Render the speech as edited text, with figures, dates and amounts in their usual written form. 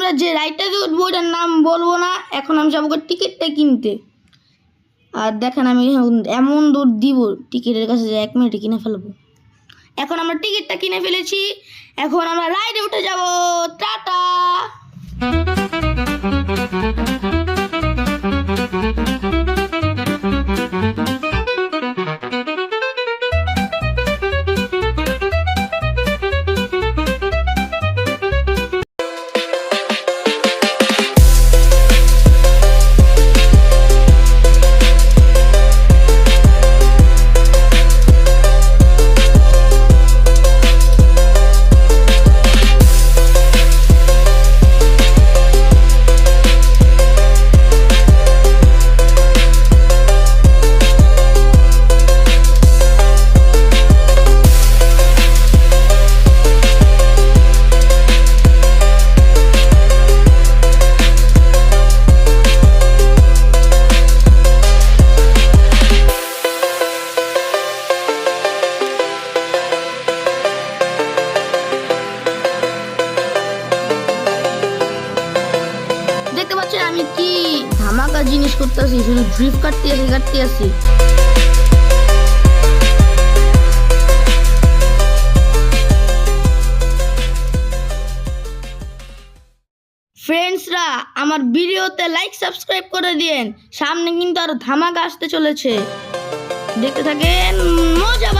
আমরা যে রাইডটাতে উঠবো ওটার নাম বলবো না। এখন আমি যাবো টিকিটটা কিনতে। আর দেখেন আমি এমন দৌড় দিব টিকিটের কাছে যে 1 মিনিটে কিনে ফেলবো। এখন আমরা টিকিটটা কিনে ফেলেছি, এখন আমরা রাইডে উঠে যাব। টাটা। আমি কি ধামাকা জিনিস করতেছি, শুধু ড্রিফট কাটতে আছি। ফ্রেন্ডসরা, আমার ভিডিওতে লাইক সাবস্ক্রাইব করে দিন। সামনে কিন্তু আরো ধামাকা আসতে চলেছে, দেখতে থাকেন, মজা।